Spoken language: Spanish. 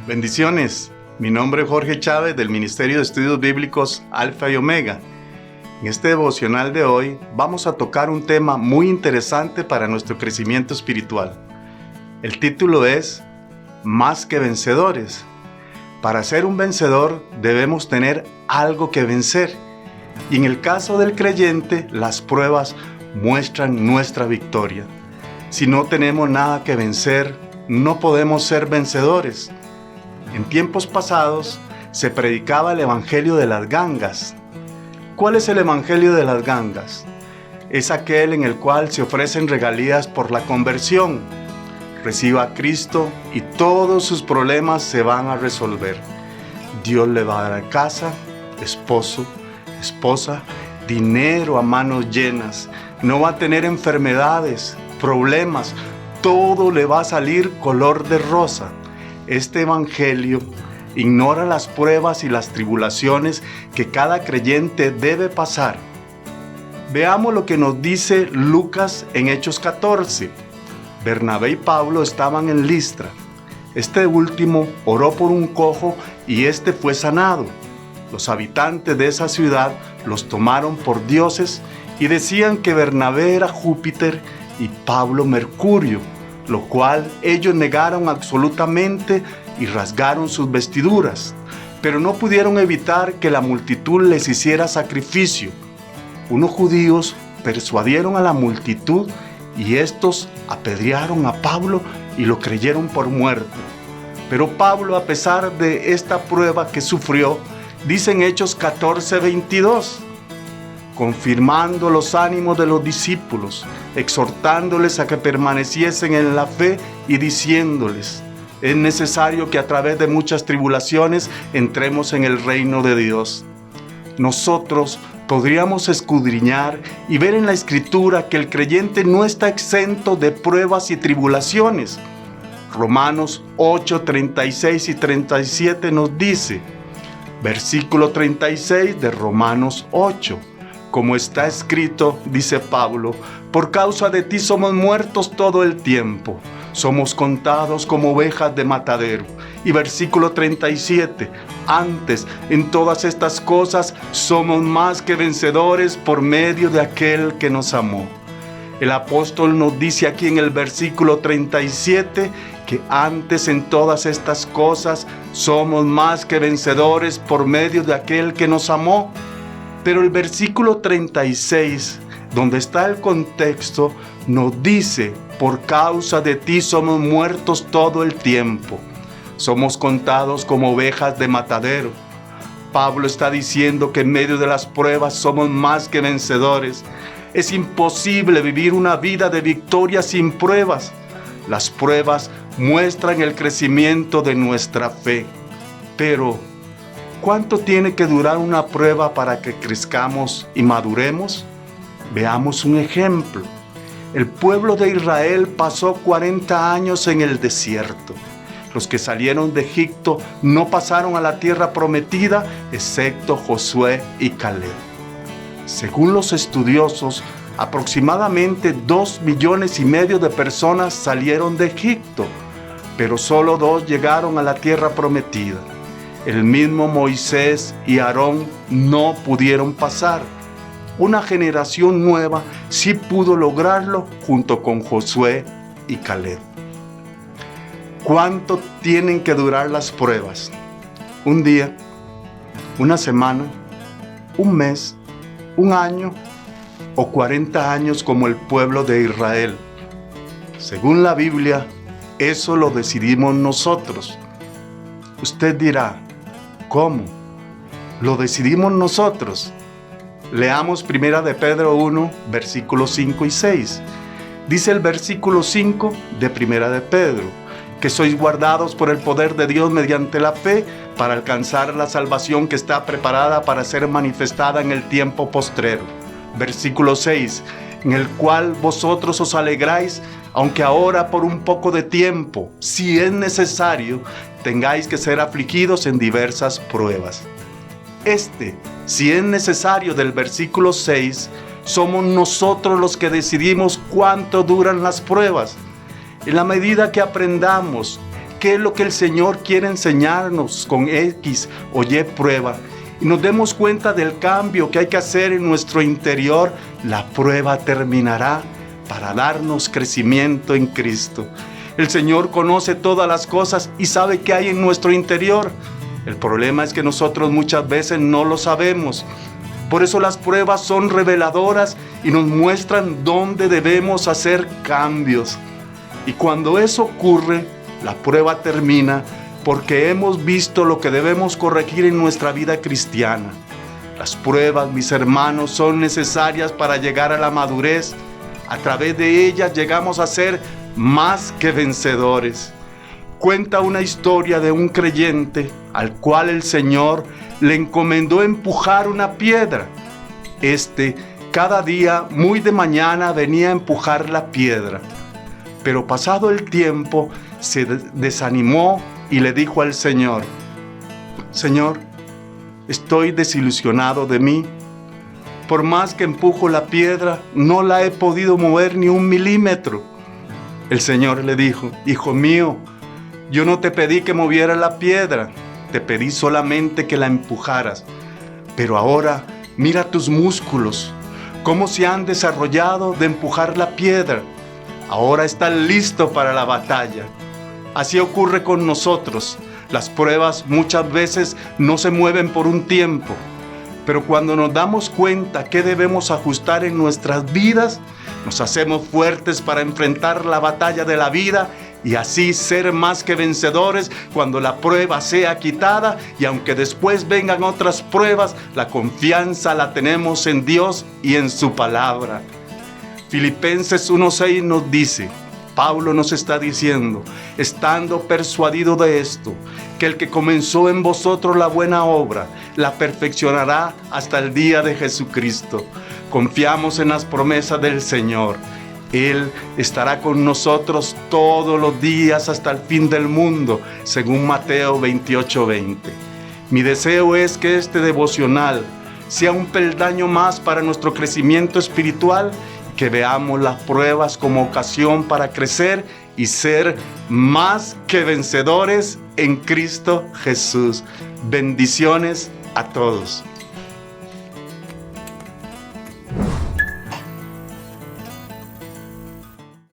Bendiciones, mi nombre es Jorge Chávez del Ministerio de Estudios Bíblicos Alfa y Omega. En este devocional de hoy vamos a tocar un tema muy interesante para nuestro crecimiento espiritual. El título es Más que vencedores. Para ser un vencedor debemos tener algo que vencer. Y en el caso del creyente, las pruebas muestran nuestra victoria. Si no tenemos nada que vencer, no podemos ser vencedores. En tiempos pasados se predicaba el Evangelio de las gangas. ¿Cuál es el Evangelio de las gangas? Es aquel en el cual se ofrecen regalías por la conversión. Reciba a Cristo y todos sus problemas se van a resolver. Dios le va a dar casa, esposo, esposa, dinero a manos llenas. No va a tener enfermedades, problemas. Todo le va a salir color de rosa. Este evangelio ignora las pruebas y las tribulaciones que cada creyente debe pasar. Veamos lo que nos dice Lucas en Hechos 14. Bernabé y Pablo estaban en Listra. Este último oró por un cojo y este fue sanado. Los habitantes de esa ciudad los tomaron por dioses y decían que Bernabé era Júpiter y Pablo Mercurio, lo cual ellos negaron absolutamente y rasgaron sus vestiduras, pero no pudieron evitar que la multitud les hiciera sacrificio. Unos judíos persuadieron a la multitud y estos apedrearon a Pablo y lo creyeron por muerto. Pero Pablo, a pesar de esta prueba que sufrió, dice en Hechos 14:22, confirmando los ánimos de los discípulos, exhortándoles a que permaneciesen en la fe y diciéndoles, es necesario que a través de muchas tribulaciones entremos en el reino de Dios. Nosotros podríamos escudriñar y ver en la Escritura que el creyente no está exento de pruebas y tribulaciones. Romanos 8, 36 y 37 nos dice, versículo 36 de Romanos 8, como está escrito, dice Pablo, por causa de ti somos muertos todo el tiempo, somos contados como ovejas de matadero. Y versículo 37, antes, en todas estas cosas, somos más que vencedores por medio de aquel que nos amó. El apóstol nos dice aquí en el versículo 37 que antes en todas estas cosas somos más que vencedores por medio de aquel que nos amó. Pero el versículo 36, donde está el contexto, nos dice, por causa de ti somos muertos todo el tiempo. Somos contados como ovejas de matadero. Pablo está diciendo que en medio de las pruebas somos más que vencedores. Es imposible vivir una vida de victoria sin pruebas. Las pruebas muestran el crecimiento de nuestra fe. Pero, ¿cuánto tiene que durar una prueba para que crezcamos y maduremos? Veamos un ejemplo. El pueblo de Israel pasó 40 años en el desierto. Los que salieron de Egipto no pasaron a la tierra prometida, excepto Josué y Caleb. Según los estudiosos, aproximadamente 2,5 millones de personas salieron de Egipto, pero solo 2 llegaron a la tierra prometida. El mismo Moisés y Aarón no pudieron pasar. Una generación nueva sí pudo lograrlo junto con Josué y Caleb. ¿Cuánto tienen que durar las pruebas? ¿Un día? ¿Una semana? ¿Un mes? ¿Un año? ¿O 40 años como el pueblo de Israel? Según la Biblia, eso lo decidimos nosotros. Usted dirá, ¿cómo? ¿Lo decidimos nosotros? Leamos 1 de Pedro 1, versículos 5 y 6. Dice el versículo 5 de 1 de Pedro, que sois guardados por el poder de Dios mediante la fe para alcanzar la salvación que está preparada para ser manifestada en el tiempo postrero. Versículo 6, en el cual vosotros os alegráis, aunque ahora por un poco de tiempo, si es necesario, tengáis que ser afligidos en diversas pruebas. Si es necesario del versículo 6, somos nosotros los que decidimos cuánto duran las pruebas. En la medida que aprendamos qué es lo que el Señor quiere enseñarnos con X o Y prueba y nos demos cuenta del cambio que hay que hacer en nuestro interior, la prueba terminará para darnos crecimiento en Cristo. El Señor conoce todas las cosas y sabe qué hay en nuestro interior. El problema es que nosotros muchas veces no lo sabemos. Por eso las pruebas son reveladoras y nos muestran dónde debemos hacer cambios. Y cuando eso ocurre, la prueba termina porque hemos visto lo que debemos corregir en nuestra vida cristiana. Las pruebas, mis hermanos, son necesarias para llegar a la madurez. A través de ellas llegamos a ser más que vencedores. Cuenta una historia de un creyente al cual el Señor le encomendó empujar una piedra. Cada día, muy de mañana, venía a empujar la piedra. Pero pasado el tiempo, se desanimó y le dijo al Señor: Señor, estoy desilusionado de mí. Por más que empujo la piedra, no la he podido mover ni 1 milímetro. El Señor le dijo: Hijo mío, yo no te pedí que movieras la piedra, te pedí solamente que la empujaras. Pero ahora mira tus músculos, cómo se han desarrollado de empujar la piedra. Ahora estás listo para la batalla. Así ocurre con nosotros. Las pruebas muchas veces no se mueven por un tiempo, pero cuando nos damos cuenta que debemos ajustar en nuestras vidas, nos hacemos fuertes para enfrentar la batalla de la vida y así ser más que vencedores cuando la prueba sea quitada, y aunque después vengan otras pruebas, la confianza la tenemos en Dios y en su palabra. Filipenses 1:6 nos dice, Pablo nos está diciendo: estando persuadido de esto, que el que comenzó en vosotros la buena obra, la perfeccionará hasta el día de Jesucristo. Confiamos en las promesas del Señor. Él estará con nosotros todos los días hasta el fin del mundo, según Mateo 28:20. Mi deseo es que este devocional sea un peldaño más para nuestro crecimiento espiritual, que veamos las pruebas como ocasión para crecer y ser más que vencedores en Cristo Jesús. Bendiciones a todos.